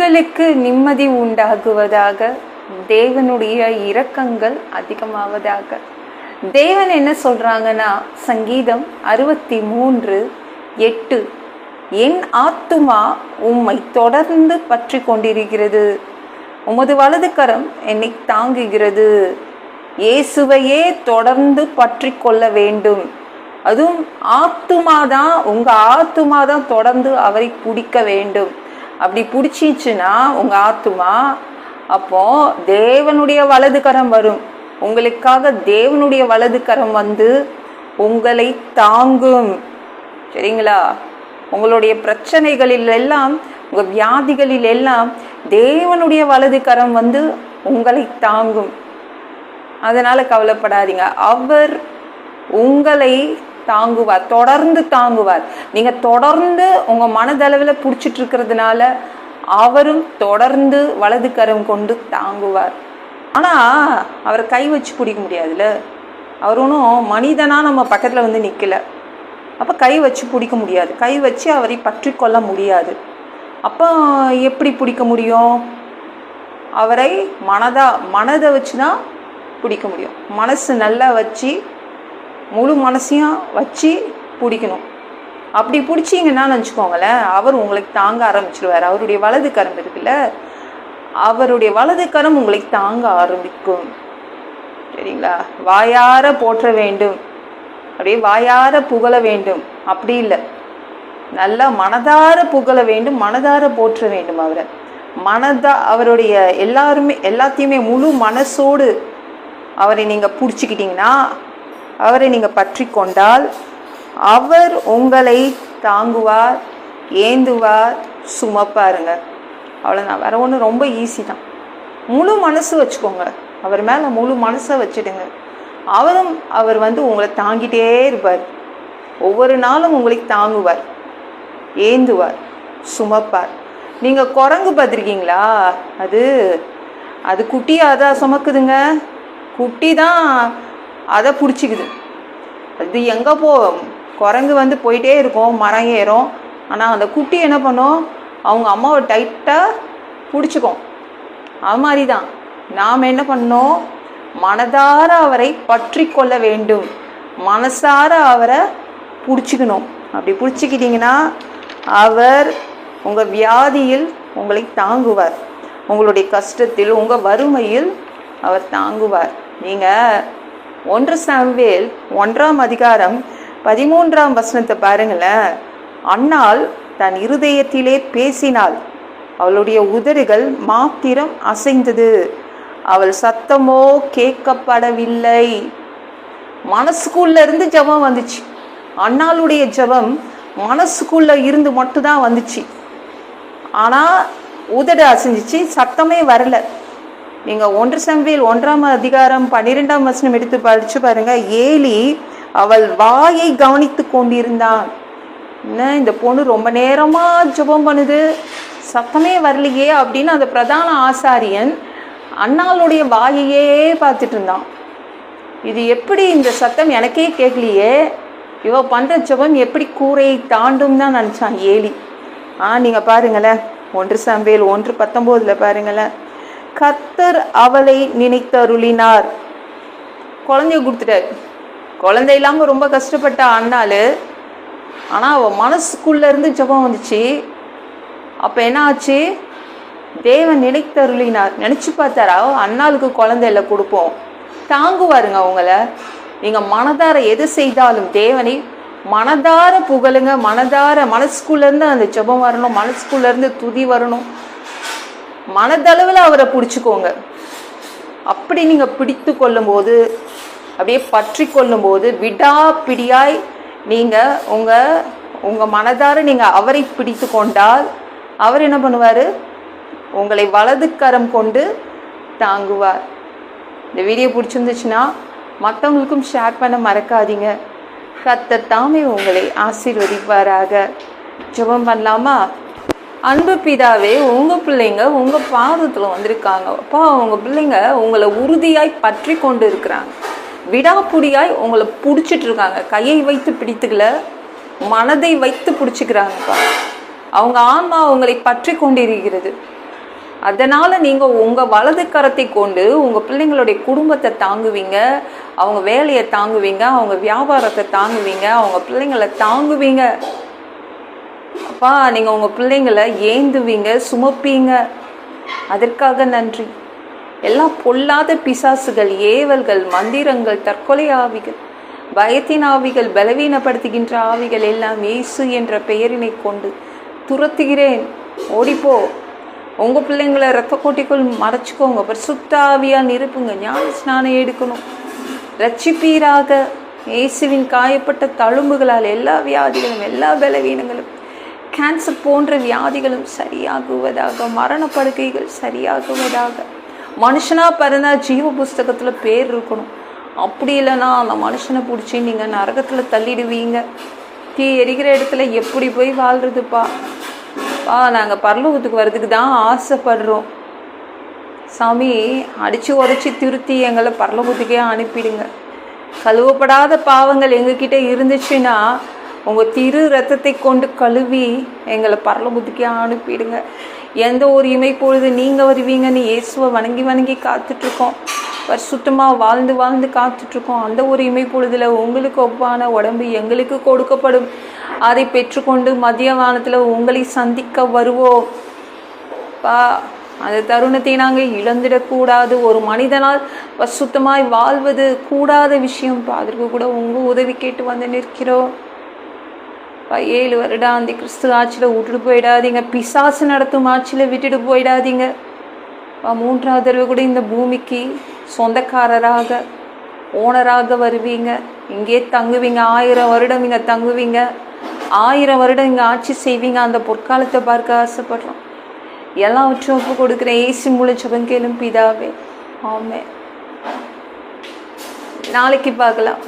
உங்களுக்கு நிம்மதி உண்டாகுவதாக, தேவனுடைய இரக்கங்கள் அதிகமாவதாக. தேவன் என்ன சொல்றாங்கன்னா, சங்கீதம் 63:8, என் ஆத்துமா உம்மை தொடர்ந்து பற்றி கொண்டிருக்கிறது, உமது வலது கரம் என்னை தாங்குகிறது. இயேசுவையே தொடர்ந்து பற்றி கொள்ள வேண்டும். அதுவும் ஆத்துமாதான், உங்க ஆத்துமாதான் தொடர்ந்து அவரை பிடிக்க வேண்டும். அப்படி பிடிச்சிச்சுன்னா உங்க ஆத்துமா, அப்போ தேவனுடைய வலது கரம் வரும். உங்களுக்காக தேவனுடைய வலது கரம் வந்து உங்களை தாங்கும். சரிங்களா? உங்களுடைய பிரச்சனைகளில் எல்லாம், உங்க வியாதிகளில் எல்லாம் தேவனுடைய வலது கரம் வந்து உங்களை தாங்கும். அதனால கவலைப்படாதீங்க. அவர் உங்களை தாங்குவார், தொடர்ந்து தாங்குவார். நீங்க தொடர்ந்து உங்க மனதளவில் பிடிச்சிட்டு இருக்கிறதுனால அவரும் தொடர்ந்து வலது கரம் கொண்டு தாங்குவார். ஆனா அவரை கை வச்சு பிடிக்க முடியாதுல்ல. அவர் ஒன்றும் மனிதனா நம்ம பக்கத்துல வந்து நிக்கல. அப்ப கை வச்சு பிடிக்க முடியாது, கை வச்சு அவரை பற்றி கொள்ள முடியாது. அப்போ எப்படி பிடிக்க முடியும்? அவரை மனதை வச்சுதான் பிடிக்க முடியும். மனசு நல்லா வச்சு, முழு மனசையும் வச்சு பிடிக்கணும். அப்படி பிடிச்சிங்கன்னா வச்சுக்கோங்களேன், அவர் உங்களுக்கு தாங்க ஆரம்பிச்சிருவார். அவருடைய வலது கரம் இருக்குல்ல, அவருடைய வலது கரம் உங்களை தாங்க ஆரம்பிக்கும். சரிங்களா? வாயார போற்ற வேண்டும், அப்படியே வாயார புகழ வேண்டும், அப்படி இல்லை, நல்லா மனதார புகழ வேண்டும், மனதார போற்ற வேண்டும். அவரை அவருடைய எல்லாத்தையுமே முழு மனசோடு அவரை நீங்க பிடிச்சிக்கிட்டீங்கன்னா, அவரை நீங்க பற்றி கொண்டால், அவர் உங்களை தாங்குவார், ஏந்துவார், சுமப்பாருங்க. அவ்வளோதான். வேற ஒன்று ரொம்ப ஈஸி தான். முழு மனசு வச்சுக்கோங்க, அவர் மேலே முழு மனசை வச்சுடுங்க. அவர் வந்து உங்களை தாங்கிட்டே இருப்பார். ஒவ்வொரு நாளும் உங்களை தாங்குவார், ஏந்துவார், சுமப்பார். நீங்க குரங்கு பார்த்துருக்கீங்களா? அது குட்டியை அதான் சுமக்குதுங்க. குட்டி தான் அதை பிடிச்சிக்குது. அது எங்கே குரங்கு வந்து போயிட்டே இருக்கும், மரம் ஏறும். ஆனால் அந்த குட்டி என்ன பண்ணும்? அவங்க அம்மாவை டைட்டாக பிடிச்சிக்கும். அது மாதிரி தான் நாம் என்ன பண்ணோம்? மனதார அவரை பற்றி கொள்ள வேண்டும், மனசார அவரை பிடிச்சிக்கணும். அப்படி பிடிச்சிக்கிட்டீங்கன்னா அவர் உங்கள் வியாதியில் உங்களை தாங்குவார், உங்களுடைய கஷ்டத்தில், உங்கள் வறுமையில் அவர் தாங்குவார். நீங்கள் 1 சாமுவேல் 1:13 பாருங்களேன். அன்னாள் தன் இருதயத்திலே பேசினாள், அவளுடைய உதடுகள் மாத்திரம் அசைந்தது, அவள் சத்தமோ கேட்கப்படவில்லை. மனசுக்குள்ள இருந்து ஜெபம் வந்துச்சு. அன்னாளுடைய ஜெபம் மனசுக்குள்ள இருந்து மட்டும்தான் வந்துச்சு. ஆனா உதடு அசைஞ்சிச்சு, சத்தமே வரல. நீங்க 1 சாமுவேல் 1:12 எடுத்து படிச்சு பாருங்க. ஏலி அவள் வாயை கவனித்து கொண்டிருந்தான். என்ன, இந்த பொண்ணு ரொம்ப நேரமா ஜெபம் பண்ணுது, சத்தமே வரலையே அப்படின்னு அந்த பிரதான ஆசாரியன் அன்னாளுடைய வாயையே பார்த்துட்டு இருந்தான். இது எப்படி இந்த சத்தம் எனக்கே கேட்கலையே, இவ பண்ற ஜெபம் எப்படி கூரையை தாண்டும் தான் நினைச்சான் ஏலி. நீங்க பாருங்களேன், 1 சாமுவேல் 1:19 பாருங்களேன். கர்த்தர் அவளை நினைத்தருளினார். குழந்தைய கொடுத்துட்டார். குழந்தை இல்லாம ரொம்ப கஷ்டப்பட்ட அண்ணாளு. ஆனா அவ மனசுக்குள்ள இருந்து ஜெபம் வந்துச்சு. அப்ப என்ன ஆச்சு? தேவன் நினைத்தருளினார். நினைச்சு பார்த்தாரா, அண்ணாளுக்கு குழந்தை இல்லை கொடுப்போம், தாங்குவாருங்க அவங்கள. நீங்க மனதார எது செய்தாலும் தேவனை மனதார புகழுங்க. மனசுக்குள்ள இருந்து அந்த ஜெபம் வரணும், மனசுக்குள்ள இருந்து துதி வரணும். மனதளவில் அவரை பிடிச்சுக்கோங்க. அப்படி நீங்க பிடித்து கொள்ளும் போது, அப்படியே பற்றி கொள்ளும் போது, விடாப்பிடியாய் நீங்க உங்க மனதார நீங்க அவரை பிடித்து கொண்டால், அவர் என்ன பண்ணுவாரு? உங்களை வலது கரம் கொண்டு தாங்குவார். இந்த வீடியோ பிடிச்சிருந்துச்சுன்னா மற்றவங்களுக்கும் ஷேர் பண்ண மறக்காதீங்க. கர்த்தர் தாமே உங்களை ஆசீர்வதிப்பாராக. ஜெபம் பண்ணலாமா? அன்பு பிதாவே, உங்க பிள்ளைங்க உங்க பாதத்துல வந்திருக்காங்க. அப்பா, உங்க பிள்ளைங்க உங்களை உறுதியாய் பற்றி கொண்டு இருக்கிறாங்க, விடாப்புடியாய் உங்களை பிடிச்சிட்டு இருக்காங்க. கையை வைத்து பிடித்துக்கல, மனதை வைத்து பிடிச்சிக்கிறாங்கப்பா. அவங்க ஆன்மா உங்களை பற்றி கொண்டிருக்கிறது. அதனால நீங்க உங்க வலது கரத்தை கொண்டு உங்க பிள்ளைங்களுடைய குடும்பத்தை தாங்குவீங்க, அவங்க வேலையை தாங்குவீங்க, அவங்க வியாபாரத்தை தாங்குவீங்க, அவங்க பிள்ளைங்களை தாங்குவீங்க. அப்பா, நீங்க உங்க பிள்ளைங்களை ஏந்துவீங்க, சுமப்பீங்க. அதற்காக நன்றி. எல்லா பொல்லாத பிசாசுகள், ஏவல்கள், மந்திரங்கள், தற்கொலை ஆவிகள், பயத்தின் ஆவிகள், பலவீனப்படுத்துகின்ற ஆவிகள் எல்லாம் இயேசு என்ற பெயரினை கொண்டு துரத்துகிறேன். ஓடிப்போ. உங்க பிள்ளைங்களை ரத்த கோட்டிக்குள் மறைச்சிக்கோங்க, பரிசுத்த ஆவியா நிரப்புங்க, ஞான ஸ்நானம் எடுக்கணும், ரட்சிப்பீராக. இயேசுவின் காயப்பட்ட தழும்புகளால் எல்லா வியாதிகளும், எல்லா பலவீனங்களும், கேன்சர் போன்ற வியாதிகளும் சரியாகுவதாக, மரணப்படுக்கைகள் சரியாகுவதாக. மனுஷனா பிறந்தா ஜீவ புஸ்தகத்துல பேர் இருக்கணும். அப்படி இல்லைன்னா அந்த மனுஷனை பிடிச்சி நீங்க நரகத்துல தள்ளிடுவீங்க. தீ எரிகிற இடத்துல எப்படி போய் வாழ்றதுப்பா? நாங்க பரலோகத்துக்கு வர்றதுக்கு தான் ஆசைப்படுறோம். சாமி, அடிச்சு உதச்சி திருத்தி எங்களை பரலோகத்துக்கே அனுப்பிடுங்க. கழுவப்படாத பாவங்கள் எங்ககிட்ட இருந்துச்சுன்னா உங்க திரு ரத்தத்தை கொண்டு கழுவி எங்களை பரலோகத்துக்கே அனுப்பிடுங்க. எந்த ஒரு இமைப்பொழுது நீங்க வருவீங்கன்னு இயேசுவை வணங்கி வணங்கி காத்துட்ருக்கோம். சுத்தமாக வாழ்ந்து வாழ்ந்து காத்துட்ருக்கோம். அந்த ஒரு இமைப்பொழுதுல உங்களுக்கு ஒப்பான உடம்பு எங்களுக்கு கொடுக்கப்படும். அதை பெற்றுக்கொண்டு மதிய வானத்தில் உங்களை சந்திக்க வருவோம். அந்த தருணத்தை நாங்கள் இழந்துடக்கூடாது. ஒரு மனிதனால் சுத்தமாய் வாழ்வது கூடாத விஷயம். அதற்கு கூட உங்கள் உதவி கேட்டு வந்து நிற்கிறோம். 7 வருடம் அந்த கிறிஸ்து ஆட்சியில் விட்டுட்டு போயிடாதீங்க. பிசாசு நடத்தும் ஆட்சியில் விட்டுட்டு போயிடாதீங்க. 3வது தடவை கூட இந்த பூமிக்கு சொந்தக்காரராக, ஓனராக வருவீங்க. இங்கே தங்குவீங்க. 1000 வருடம் இங்கே தங்குவீங்க. 1000 வருடம் இங்கே ஆட்சி செய்வீங்க. அந்த பொற்காலத்தை பார்க்க ஆசைப்படுறோம். எல்லாவற்றும் ஒப்பு கொடுக்குறேன். இயேசு மூலம் ஜெபம் கேளும் பிதாவே. ஆமென். நாளைக்கு பார்க்கலாம்.